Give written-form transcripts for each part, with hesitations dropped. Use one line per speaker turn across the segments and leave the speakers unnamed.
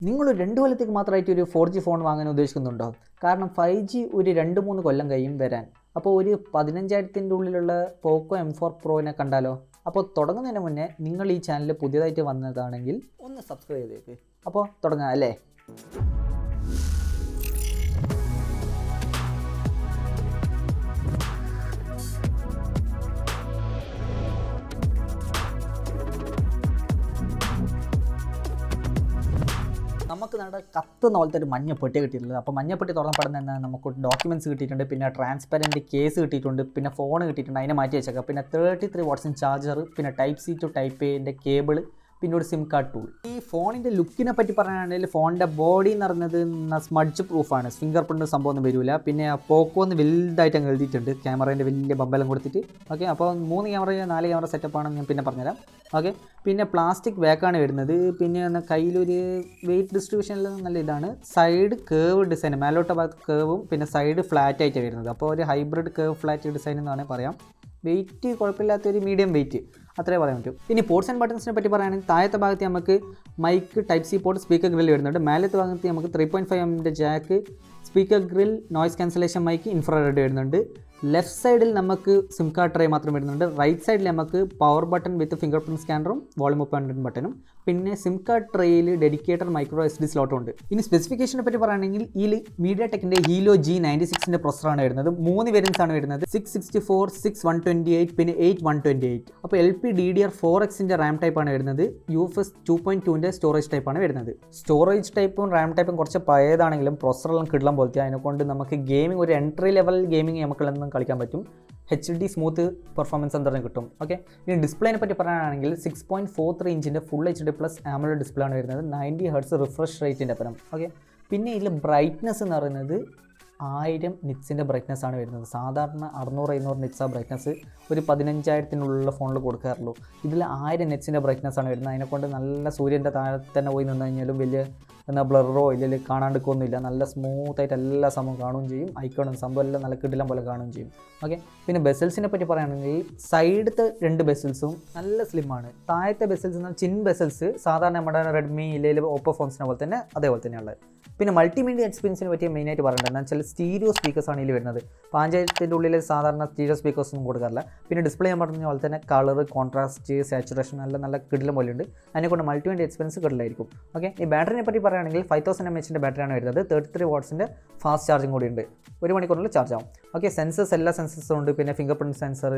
നിങ്ങൾ 2 കൊല്ലത്തേക്ക് മാത്രമായിട്ട് ഒരു 4G ഫോൺ വാങ്ങാൻ ഉദ്ദേശിക്കുന്നുണ്ടോ? കാരണം 5G ഒരു 2-3 കൊല്ലം കഴിയും വരാൻ. അപ്പോൾ ഒരു 15,000-ൻ്റെ ഉള്ളിലുള്ള പോക്കോ M4 പ്രോനെ കണ്ടാലോ? അപ്പോൾ തുടങ്ങുന്നതിന് മുന്നേ നിങ്ങൾ ഈ ചാനൽ പുതിയതായിട്ട് വന്നതാണെങ്കിൽ ഒന്ന് സബ്സ്ക്രൈബ് ചെയ്തേക്ക്. അപ്പോൾ തുടങ്ങാം അല്ലേ? നമുക്ക് നമ്മുടെ കത്തുന്ന പോലത്തെ ഒരു മഞ്ഞപ്പെട്ടി കിട്ടിയിട്ടുള്ളത്. അപ്പോൾ മഞ്ഞപ്പെട്ടി തുറന്നപ്പെടുന്ന തന്നെ നമുക്ക് ഡോക്യുമെൻറ്റ്സ് കിട്ടിയിട്ടുണ്ട്, പിന്നെ ട്രാൻസ്പെറൻറ്റ് കേസ് കിട്ടിയിട്ടുണ്ട്, പിന്നെ ഫോൺ കിട്ടിയിട്ടുണ്ട്, അതിനെ മാറ്റി വെച്ചേക്കാം. പിന്നെ 33 വാട്ട്സിൻ്റെ ചാർജർ, പിന്നെ ടൈപ്പ് സി ടു ടൈപ്പ് എൻ്റെ കേബിൾ, പിന്നെ ഒരു സിം കാർഡ് ടൂൾ. ഈ ഫോണിൻ്റെ ലുക്കിനെ പറ്റി പറയുകയാണെങ്കിൽ ഫോണിൻ്റെ ബോഡി എന്ന് പറയുന്നത് സ്മഡ്ജ് പ്രൂഫാണ്, ഫിംഗർ പ്രിൻ്റ് സംഭവം ഒന്നും വരില്ല. പിന്നെ പോക്കോ എന്ന് വലുതായിട്ട് അങ്ങ് എഴുതിയിട്ടുണ്ട്, ക്യാമറേൻ്റെ വലിയ ബമ്പലം കൊടുത്തിട്ട്. ഓക്കെ, അപ്പോൾ 3 ക്യാമറ 4 ക്യാമറ സെറ്റപ്പാണെന്ന് ഞാൻ പിന്നെ പറഞ്ഞുതരാം. ഓക്കെ, പിന്നെ പ്ലാസ്റ്റിക് ബാക്കാണ് വരുന്നത്. പിന്നെ കയ്യിലൊരു വെയിറ്റ് ഡിസ്ട്രിബ്യൂഷനിൽ നല്ല ഇതാണ്. സൈഡ് കേവ് ഡിസൈൻ, മേലോട്ട ഭാഗത്ത് കേവും പിന്നെ സൈഡ് ഫ്ലാറ്റ് ആയിട്ട് വരുന്നത്. അപ്പോൾ ഒരു ഹൈബ്രിഡ് കേവ് ഫ്ലാറ്റ് ഡിസൈൻ എന്ന് വേണമെങ്കിൽ പറയാം. വെയിറ്റ് കുഴപ്പമില്ലാത്തൊരു മീഡിയം വെയിറ്റ്, അത്രേ പറയാൻ പറ്റും. ഇനി പോർട്സ് ആൻഡ് ബട്ടൺസിനെ പറ്റി പറയുകയാണെങ്കിൽ താഴത്തെ ഭാഗത്ത് നമുക്ക് mic, type C port, speaker grill വരുന്നുണ്ട്. മേലത്തെ ഭാഗത്ത് നമുക്ക് 3.5mm jack, speaker grill, noise cancellation mic, infrared വരുന്നുണ്ട്. ലെഫ്റ്റ് സൈഡിൽ നമുക്ക് സിം കാർഡ് ട്രേ മാത്രം വരുന്നുണ്ട്. റൈറ്റ് സൈഡിൽ നമുക്ക് power button with finger print സ്കാനറും വോളിയം അപ്പ് ആൻഡ് ബട്ടണും, പിന്നെ സിം കാർഡ് ട്രേയിൽ ഡെഡിക്കേറ്റഡ് മൈക്രോ SD സ്ലോട്ടും ഉണ്ട്. ഇനി സ്പെസിഫിക്കേഷനെ പറ്റി പറയുകയാണെങ്കിൽ ഇതിൽ മീഡിയ ടെക്കിൻ്റെ ഹീലോ G96ൻ്റെ പ്രൊസറാണ് വരുന്നത്. 3 വേരിയൻസ് ആണ് വരുന്നത്, 664, 6128, പിന്നെ 8128. അപ്പോൾ LPDDR4Xൻ്റെ റാം ടൈപ്പാണ് വരുന്നത്. UFS 2.2ൻ്റെ സ്റ്റോറേജ് ടൈപ്പാണ് വരുന്നത്. സ്റ്റോറേജ് ടൈപ്പും റാം ടൈപ്പും കുറച്ച് പഴയതാണെങ്കിലും പ്രൊസറെല്ലാം കിടലം പോലത്തെ, അതിനെക്കൊണ്ട് നമുക്ക് ഗെയിമിംഗ് ഒരു എൻട്രി ലെവൽ ഗെയിമിംഗ് നമുക്കെല്ലാം കളിക്കാൻ പറ്റും. HD സ്മൂത്ത് പെർഫോമൻസ് എന്തായാലും കിട്ടും. ഓക്കെ, ഇനി ഡിസ്പ്ലേനെ പറ്റി പറയുകയാണെങ്കിൽ 6.43 ഇഞ്ചിൻ്റെ ഫുൾ HD+ AMOLED ഡിസ്പ്ലേ ആണ് വരുന്നത്, 90 Hz റിഫ്രഷ് റേറ്റിൻ്റെ പരം. ഓക്കെ, പിന്നെ ഇതിൽ ബ്രൈറ്റ്നസ് എന്ന് പറയുന്നത് 1000 നിറ്റ്സിൻ്റെ ബ്രൈറ്റ്നസ് ആണ് വരുന്നത്. സാധാരണ 600-500 നിറ്റ്സ് ആ ബ്രൈറ്റ്നസ് ഒരു 15,000-നുള്ള ഫോണിൽ കൊടുക്കാറുള്ളൂ. ഇതിൽ 1000 നിറ്റ്സിൻ്റെ ബ്രൈറ്റ്നസ് ആണ് വരുന്നത്. അതിനെക്കൊണ്ട് നല്ല സൂര്യൻ്റെ താഴെ തന്നെ പോയി നിന്ന് കഴിഞ്ഞാലും വലിയ ബ്ലറോ ഇല്ലെങ്കിൽ കാണാണ്ടിക്കൊന്നുമില്ല. നല്ല സ്മൂത്തായിട്ട് എല്ലാ സംഭവം കാണുകയും ചെയ്യും. ഐക്കോണും സംഭവം എല്ലാം നല്ല കിടിലം പോലെ കാണുകയും ചെയ്യും. ഓക്കെ, പിന്നെ ബെസൽസിനെ പറ്റി പറയുകയാണെങ്കിൽ സൈഡത്തെ 2 ബെസൽസും നല്ല സ്ലിമ്മാണ്. താഴത്തെ ബെസൽസ് എന്നാൽ ചിൻ ബെസൽസ് സാധാരണ നമ്മുടെ റെഡ്മി ഇല്ലെങ്കിൽ ഓപ്പോ ഫോൺസിനെ പോലെ തന്നെ അതേപോലെ തന്നെയുള്ളത്. പിന്നെ മൾട്ടിമീഡിയ എക്സ്പീരിയൻസിനെ പറ്റി മെയിനായിട്ട് പറയേണ്ടത് എന്താ വെച്ചാൽ സ്റ്റീരിയോ സ്പീക്കേഴ്സാണ് ഇതിൽ വരുന്നത്. 5000-ൻ്റെ ഉള്ളിൽ സാധാരണ സ്റ്റീരിയോ സ്പീക്കേഴ്സൊന്നും കൊടുക്കാറില്ല. പിന്നെ ഡിസ്പ്ലേ ഞാൻ പറഞ്ഞ പോലെ തന്നെ കളർ, കോൺട്രാസ്റ്റ്, സാച്ചുറേഷൻ നല്ല കിടിലം പോലെയുണ്ട്. അതിനെക്കൊണ്ട് മൾട്ടിമീഡിയ എക്സ്പീരിയൻസ് കിടിലായിരിക്കും. ഓക്കെ, ഈ ബാറ്ററിനെ പറ്റി പറയുകയാണെങ്കിൽ 5000 mAhൻ്റെ ബാറ്ററിയാണ് വരുന്നത്. 33 വാട്ട്സിൻ്റെ ഫാസ്റ്റ് ചാർജിങ് കൂടി ഉണ്ട്, 1 മണിക്കൂറിൽ ചാർജ് ആവും. ഓക്കെ, സെൻസേഴ്സ് എല്ലാ സെൻസേഴ്സും ഉണ്ട്. പിന്നെ ഫിംഗർ പ്രിൻറ്റ് സെൻസർ,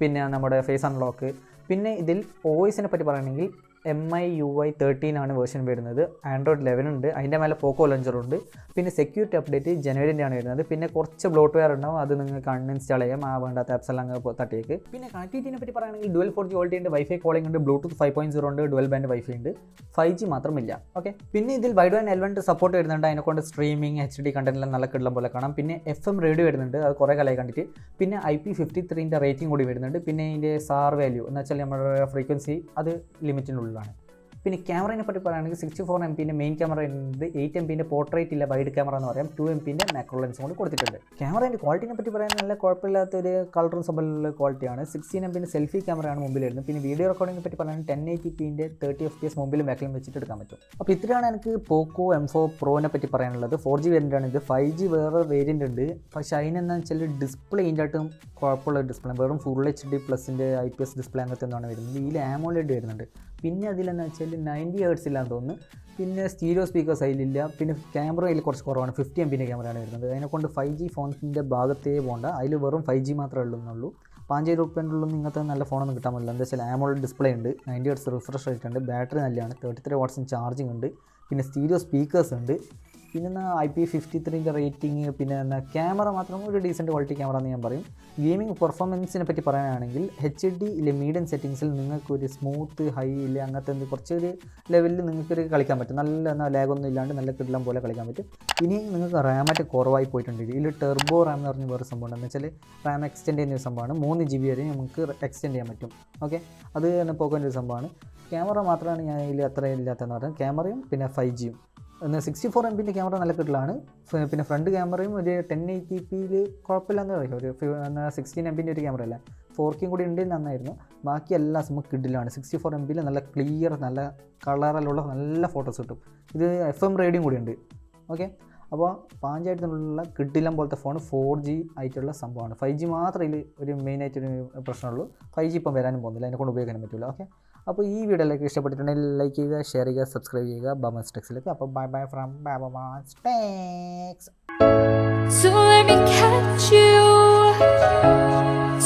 പിന്നെ നമ്മുടെ ഫേസ് അൺലോക്ക്. പിന്നെ ഇതിൽ OSനെ പറ്റി പറയുകയാണെങ്കിൽ MIUI 13 ആണ് വേർഷൻ വരുന്നത്. ആൻഡ്രോയിഡ് 11 ഉണ്ട്, അതിൻ്റെ മേലെ പോക്കോ ലഞ്ചറുണ്ട്. പിന്നെ സെക്യൂരിറ്റി അപ്ഡേറ്റ് ജനുവരിൻ്റെ ആണ് വരുന്നത്. പിന്നെ കുറച്ച് ബ്ലോട്ട്വെയർ ഉണ്ടാവും, അത് നിങ്ങൾക്ക് അൺഇൻസ്റ്റാൾ ചെയ്യാം, ആ വേണ്ടാത്ത ആപ്സ് എല്ലാം അങ്ങ് തട്ടിയേക്ക്. പിന്നെ കണക്ടിവിറ്റിനെ പറ്റി പറയുകയാണെങ്കിൽ ഡുവൽ 4G വോൾട്ടി ഉണ്ട്, വൈഫൈ കോളിംഗ് ഉണ്ട്, ബ്ലൂടൂത്ത് 5.0 ഉണ്ട്, ഡുവൽ ബാൻഡ് വൈഫൈ ഉണ്ട്, 5G മാത്രമില്ല. ഓക്കെ, പിന്നെ ഇതിൽ വൈഡ് ബാൻഡ് L1 സപ്പോർട്ട് വരുന്നുണ്ട്. അതിനെക്കൊണ്ട് സ്ട്രീമിംഗ് HD കണ്ടന്റെല്ലാം നല്ല കിടലം പോലെ കാണാം. പിന്നെ FM റേഡിയോ വരുന്നുണ്ട്, അത് കുറേ കാലമായി കണ്ടിട്ട്. പിന്നെ IP53ൻ്റെ റേറ്റിംഗ് കൂടി വരുന്നുണ്ട്. പിന്നെ ഇതിൻ്റെ SAR വാല്യൂ എന്ന് വെച്ചാൽ നമ്മുടെ ഫ്രീക്വൻസി അത് ലിമിറ്റിനുള്ളിലാണ്. പിന്നെ ക്യാമറയെ പറ്റി പറയുകയാണെങ്കിൽ 64MP മെയിൻ ക്യാമറ വരുന്നത്, 8MP പോർട്രേറ്റ് ഇല്ല വൈഡ് ക്യാമറ എന്ന് പറയാം, 2MP മാക്രോ ലെൻസും കൂടി കൊടുത്തിട്ടുണ്ട്. ക്യാമറേൻ്റെ ക്വാളിറ്റിനെ പറ്റി പറയാൻ നല്ല കുഴപ്പമില്ലാത്തൊരു കളറും സംഭവമുള്ള ക്വാളിറ്റിയാണ്. 16MP സെൽഫി ക്യാമറയാണ് മുമ്പിൽ വരുന്നത്. പിന്നെ വീഡിയോ റെക്കോർഡിങ്ങിനെ പറ്റി പറയുകയാണെങ്കിൽ 1080p 30 FPS മുമ്പിലും ബാക്കിലും വെച്ചിട്ട് എടുക്കാൻ പറ്റും. അപ്പോൾ ഇത്രയാണ് എനിക്ക് പോക്കോ M4 പ്രോനെ പറ്റി പറയാനുള്ളത്. 4G വേരിയൻ്റ് ആണ് ഇത്. 5G വേറെ വേരിയൻ്റ് ഉണ്ട്, പക്ഷേ അതിനെന്താ വെച്ചാൽ ഡിസ്പ്ലേ ഇതിൻ്റെയായിട്ടും കുഴപ്പമുള്ള ഡിസ്പ്ലേ, വെറും ഫുൾ HD+ൻ്റെ IPS ഡിസ്പ്ലേ അങ്ങനത്തെ എന്താണ് വരുന്നത്. ഇതിൽ AMOLED വരുന്നുണ്ട്. പിന്നെ അതിലെന്ന് വെച്ചാൽ 90 Hz ഇല്ലാന്ന് തോന്നുന്നു. പിന്നെ സ്റ്റീരിയോ സ്പീക്കേഴ്സ് അതിലില്ല. പിന്നെ ക്യാമറയിൽ കുറച്ച് കുറവാണ്, 50MP ക്യാമറയാണ് വരുന്നത്. അതിനെക്കൊണ്ട് 5G ഫോൺസിൻ്റെ ഭാഗത്തേ പോകണ്ട, അതിൽ വെറും 5G മാത്രമേ ഉള്ളൂ. 5000 രൂപേൻ്റെ നിങ്ങൾക്ക് നല്ല ഫോണൊന്നും കിട്ടാൻ പറ്റില്ല. എന്താ വെച്ചാൽ AMOLED ഡിസ്പ്ലേ ഉണ്ട്, 90 Hz റിഫ്രഷ് റേറ്റ് ഉണ്ട്, ബാറ്ററി നല്ലതാണ്, 33 വാട്ട്സിൻ്റെ ചാർജിങ് ഉണ്ട്, പിന്നെ സ്റ്റീരിയോ സ്പീക്കേഴ്സ് ഉണ്ട്. പിന്നെ IP53ൻ്റെ റേറ്റിംഗ്, പിന്നെ ക്യാമറ മാത്രം ഒരു ഡീസൻറ്റ് ക്വാളിറ്റി ക്യാമറ എന്ന് ഞാൻ പറയും. ഗെയിമിംഗ് പെർഫോമൻസിനെ പറ്റി പറയുകയാണെങ്കിൽ HD ഇല്ല മീഡിയം സെറ്റിങ്സിൽ നിങ്ങൾക്കൊരു സ്മൂത്ത്, ഹൈ ഇല്ല അങ്ങനത്തെ കുറച്ചൊരു ലെവലിൽ നിങ്ങൾക്കൊരു കളിക്കാൻ പറ്റും. നല്ല ലാഗൊന്നും ഇല്ലാണ്ട് നല്ല കിടലം പോലെ കളിക്കാൻ പറ്റും. ഇനി നിങ്ങൾക്ക് റാമറ്റ് കുറവായി പോയിട്ടുണ്ട്. ഇതിൽ ടെർബോ റാം എന്ന് പറഞ്ഞ വേറെ സംഭവമാണ്. എന്ന് വെച്ചാൽ റാം എക്സ്റ്റെൻഡ് ചെയ്യുന്ന സംഭവമാണ്. 3GB വരെ നമുക്ക് എക്സ്റ്റെൻഡ് ചെയ്യാൻ പറ്റും. ഓക്കെ, അത് തന്നെ പോകേണ്ട ഒരു സംഭവമാണ്. ക്യാമറ മാത്രമാണ് ഞാൻ ഇതിൽ അത്ര ഇല്ലാത്തതെന്ന് പറയാം. ക്യാമറയും പിന്നെ 5Gയും. 64MP ക്യാമറ നല്ല കിടലാണ്. പിന്നെ ഫ്രണ്ട് ക്യാമറയും ഒരു 1080p കുഴപ്പമില്ലാന്ന് പറയും. ഒരു 16MP ഒരു ക്യാമറ അല്ല, 4K കൂടി ഉണ്ടെങ്കിൽ നന്നായിരുന്നു. ബാക്കി എല്ലാ സിമ്മും കിഡിലാണ്. 64 MB നല്ല ക്ലിയർ, നല്ല കളറിലുള്ള നല്ല ഫോട്ടോസ് കിട്ടും. ഇത് FM റേഡിയും കൂടി ഉണ്ട്. ഓക്കെ, അപ്പോൾ 5000 കിഡിലം പോലത്തെ ഫോൺ 4G ആയിട്ടുള്ള സംഭവമാണ്. 5G മാത്രമേ ഇതിൽ ഒരു മെയിനായിട്ടൊരു പ്രശ്നമുള്ളൂ. 5G ഇപ്പം വരാനും പോകുന്നില്ല, അതിനെക്കൊണ്ട് ഉപയോഗിക്കാനും പറ്റില്ല. ഓക്കെ, അപ്പോൾ ഈ വീഡിയോയിലേക്ക് ഇഷ്ടപ്പെട്ടിട്ടുണ്ടെങ്കിൽ ലൈക്ക് ചെയ്യുക, ഷെയർ ചെയ്യുക, സബ്സ്ക്രൈബ് ചെയ്യുക BaBu Monz TeChzലേക്ക്. അപ്പോൾ bye from BaBu Monz TeChz.
So let me catch you,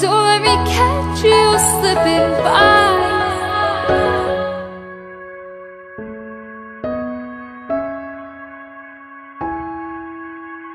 so let me catch you slipping